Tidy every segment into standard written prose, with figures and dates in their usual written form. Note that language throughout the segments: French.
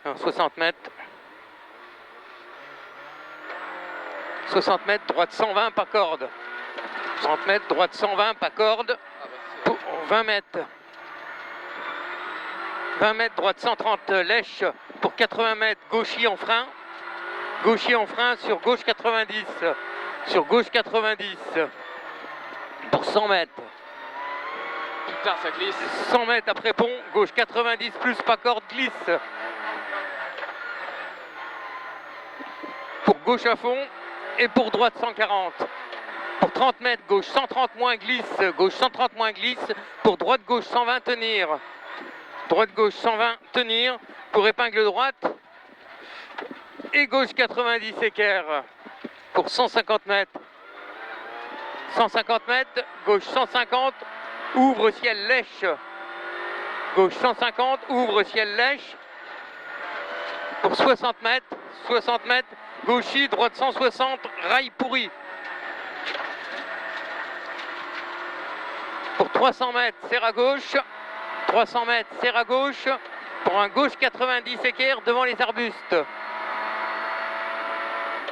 Alors, 60 mètres. 60 mètres, droite 120, pas corde. 60 mètres, droite 120, pas corde. Pour 20 mètres. 20 mètres, droite 130, lèche. Pour 80 mètres, gauchis en frein. Gauchis en frein sur gauche 90. Sur gauche 90. Pour 100 mètres. Putain, ça glisse. 100 mètres après pont, gauche 90 plus pas corde, glisse. Pour gauche à fond et pour droite 140. Pour 30 mètres, gauche 130 moins glisse, gauche 130 moins glisse. Pour droite gauche 120 tenir. Droite gauche 120 tenir. Pour épingle droite et gauche 90 équerre. Pour 150 mètres. 150 mètres, gauche 150. Ouvre ciel lèche. Gauche 150, ouvre ciel lèche. Pour 60 mètres, 60 mètres, gauchis, droite 160, rail pourri. Pour 300 mètres, serre à gauche. 300 mètres, serre à gauche. Pour un gauche 90 équerre devant les arbustes.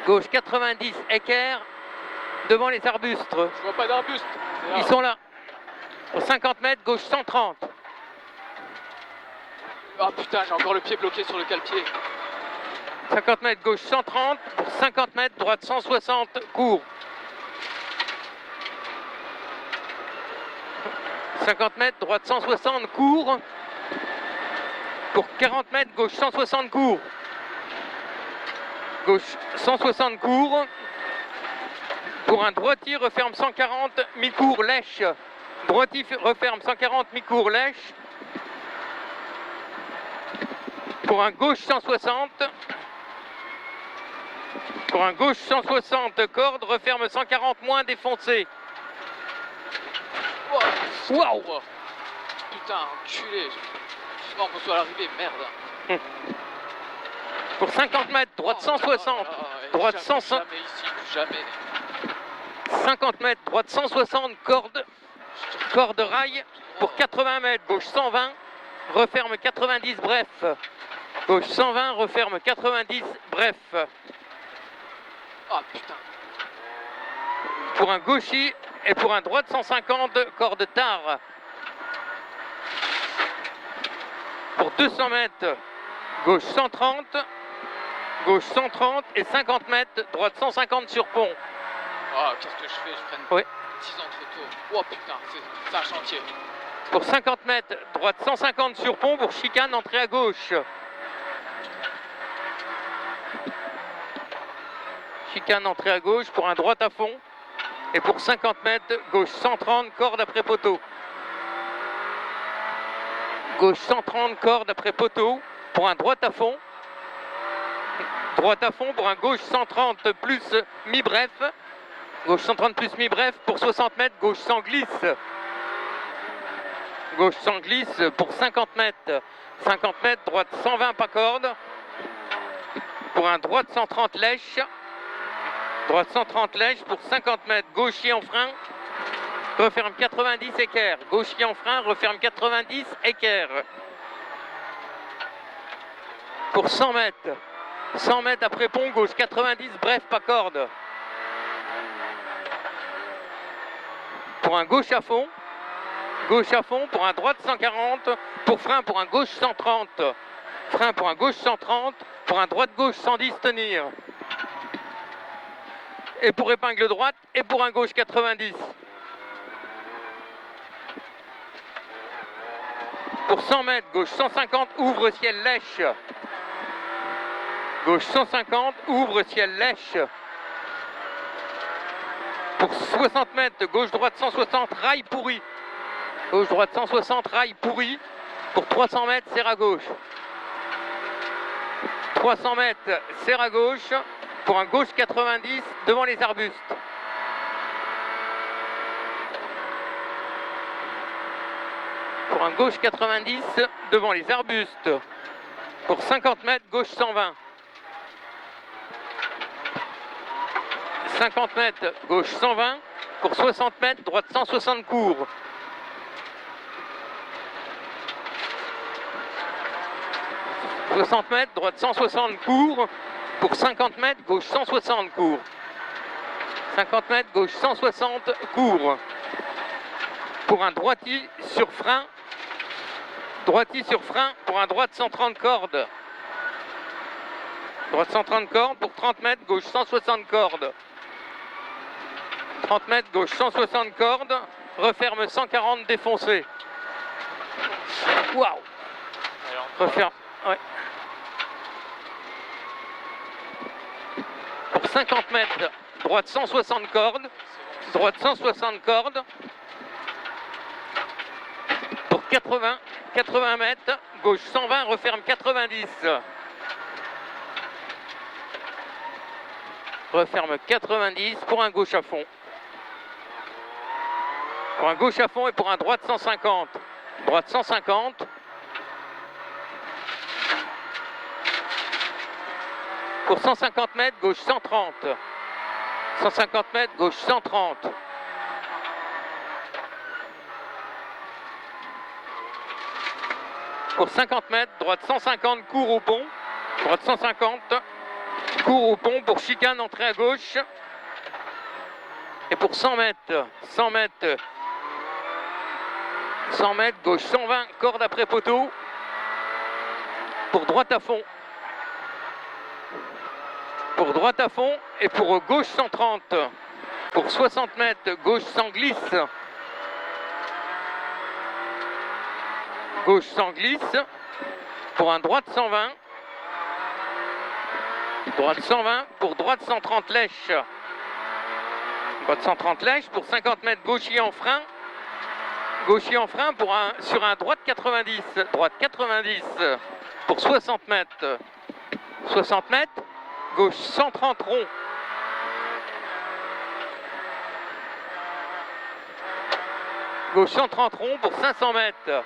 Gauche 90 équerre devant les arbustes. Je vois pas d'arbustes. Ils sont là. Pour 50 mètres, gauche 130. Oh putain, j'ai encore le pied bloqué sur le cale-pied. 50 mètres, gauche 130. Pour 50 mètres, droite 160, court. 50 mètres, droite 160, court. Pour 40 mètres, gauche 160, court. Gauche 160, court. Pour un droitier, referme 140, mi-court, lèche. Droitier referme 140, mi-court, lèche. Pour un gauche 160. Pour un gauche 160, corde, referme 140, moins défoncé. Waouh! Putain, enculé. J'espère qu'on soit à l'arrivée, merde. Pour 50 mètres, droite 160. Droite 160. Jamais ici, jamais. 50 mètres, droite 160, corde. Corde rail. Pour 80 mètres, gauche 120. Referme 90, bref. Gauche 120, referme 90, bref. Oh putain. Pour un gauchis et pour un droite 150, corde tard. Pour 200 mètres, gauche 130. Gauche 130 et 50 mètres, droite 150 sur pont. Oh, qu'est-ce que je fais? Je prenne Oui. 10 ans trop tôt. Oh putain, c'est un chantier. Pour 50 mètres, droite 150 sur pont, pour chicane, entrée à gauche. Chicane, entrée à gauche, pour un droite à fond. Et pour 50 mètres, gauche 130, corde après poteau. Gauche 130, corde après poteau, pour un droite à fond. Droite à fond pour un gauche 130 plus mi-bref. Gauche 130 plus mi-bref pour 60 mètres, gauche sans glisse. Gauche sans glisse pour 50 mètres. 50 mètres, droite 120 pas corde. Pour un droite 130 lèche. Droite 130 lèche pour 50 mètres, gauchis en frein. Referme 90 équerre. Gauchis en frein, referme 90 équerre. Pour 100 mètres. 100 mètres après pont, gauche 90, bref, pas corde. Pour un gauche à fond, pour un droite 140, pour frein pour un gauche 130. Frein pour un gauche 130, pour un droite gauche 110 tenir. Et pour épingle droite, et pour un gauche 90. Pour 100 mètres, gauche 150, ouvre ciel lèche. Gauche 150, ouvre ciel lèche. Pour 60 mètres, gauche-droite 160, rail pourri. Gauche-droite 160, rail pourri. Pour 300 mètres, serre à gauche. 300 mètres, serre à gauche. Pour un gauche 90, devant les arbustes. Pour un gauche 90, devant les arbustes. Pour 50 mètres, gauche 120. 50 mètres, gauche 120. Pour 60 mètres, droite 160 court. 60 mètres, droite 160 court. Pour 50 mètres, gauche 160 court. 50 mètres, gauche 160 court. Pour un droiti sur frein. Droiti sur frein pour un droite 130 cordes. Droite 130 cordes pour 30 mètres, gauche 160 cordes. 30 mètres, gauche 160 cordes. Referme 140 défoncé. Waouh! Referme. Ouais. Pour 50 mètres, droite 160 cordes. Droite 160 cordes. Pour 80 mètres, gauche 120, referme 90. Referme 90 pour un gauche à fond. Pour un gauche à fond et pour un droite 150. Droite 150. Pour 150 mètres, gauche 130. 150 mètres, gauche 130. Pour 50 mètres, droite 150, court au pont. Droite 150, court au pont pour chicane, entrée à gauche. Et pour 100 mètres, 100 mètres, 100 mètres, gauche 120, corde après poteau. Pour droite à fond. Pour droite à fond et pour gauche 130. Pour 60 mètres, gauche sans glisse. Gauche sans glisse. Pour un droite 120. Droite 120 pour droite 130 lèche. Droite 130 lèche pour 50 mètres, gaucher en frein. Gaucher en frein pour sur un droite 90. Droite 90 pour 60 mètres. 60 mètres, gauche 130 rond. Gauche 130 rond pour 500 mètres.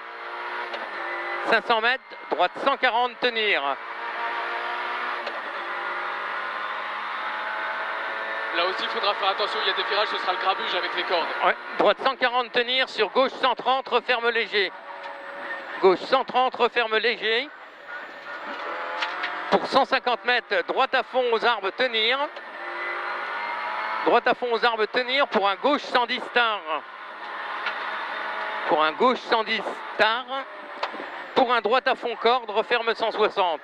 500 mètres, droite 140 tenir. Là aussi, il faudra faire attention, il y a des virages, ce sera le grabuge avec les cordes. Ouais, droite 140 tenir, sur gauche 130, referme léger. Gauche 130, referme léger. Pour 150 mètres, droite à fond aux arbres tenir. Droite à fond aux arbres tenir pour un gauche 110 star. Pour un gauche 110 star. Pour un droite à fond corde, referme 160.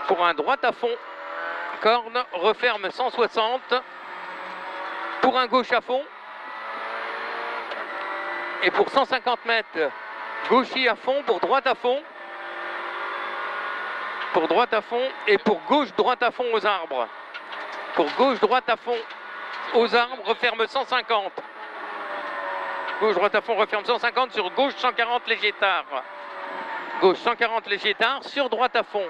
Pour un droite à fond corde, referme 160. Pour un gauche à fond. Et pour 150 mètres, gaucher à fond pour droite à fond. Pour droite à fond et pour gauche droite à fond aux arbres. Pour gauche droite à fond aux arbres, referme 150. Gauche droite à fond, referme 150 sur gauche 140 léger tard. Gauche 140 léger tard sur droite à fond.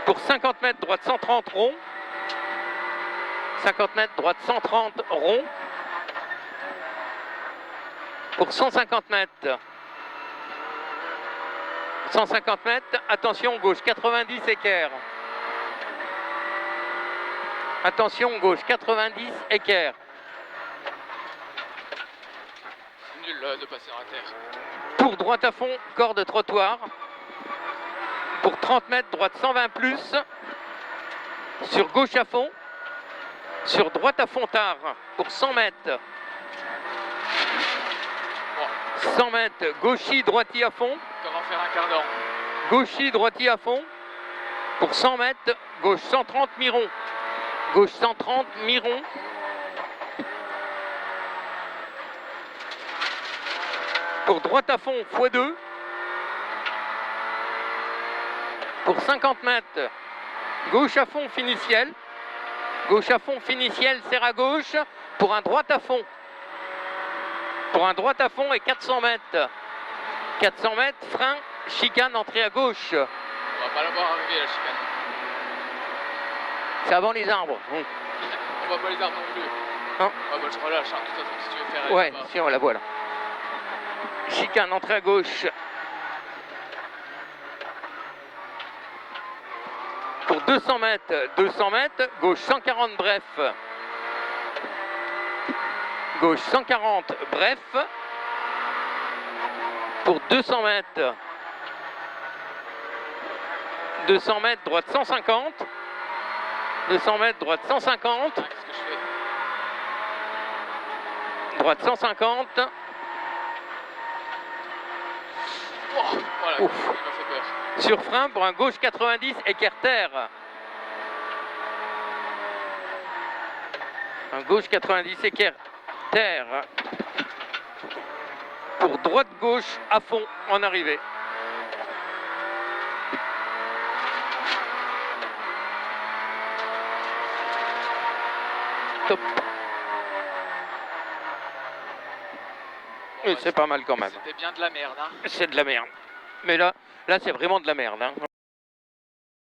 Pour 50 mètres, droite 130 rond. 50 mètres, droite 130 rond. Pour 150 mètres. 150 mètres, attention, gauche 90 équerre. Attention, gauche 90 équerre. Nul de passer à terre. Pour droite à fond, corde trottoir. Pour 30 mètres, droite 120 plus. Sur gauche à fond. Sur droite à fond tard. Pour 100 mètres. 100 mètres, gauchis, droiti à fond. Comment faire un quart d'heure? Gauchis, droiti à fond. Pour 100 mètres, gauche 130 mi-rond. Gauche 130 mi-rond. Pour droite à fond, x2. Pour 50 mètres, gauche à fond, finiciel. Gauche à fond, finiciel, serre à gauche. Pour un droite à fond. Pour un droite à fond et 400 mètres. 400 mètres, frein, chicane, entrée à gauche. On va pas la voir arriver la chicane. C'est avant les arbres. On voit pas les arbres non plus. Non. Ah bah je relâche, hein, de toute façon, si tu veux faire. Ouais, si on la voit là. Chicane, entrée à gauche. Pour 200 mètres, gauche 140 bref. Gauche 140 bref. pour 200 mètres. 200 mètres, droite 150. 200 mètres, droite 150. Ah, qu'est-ce que je fais? Droite 150. Oh, voilà, Ouf. il m'a fait peur. Sur frein pour un gauche 90, écart terre. Un gauche 90, écart terre. Pour droite-gauche à fond en arrivée. Top. Bon, bah, C'est pas mal quand même. C'était bien de la merde, hein. C'est de la merde. Mais là c'est vraiment de la merde, hein.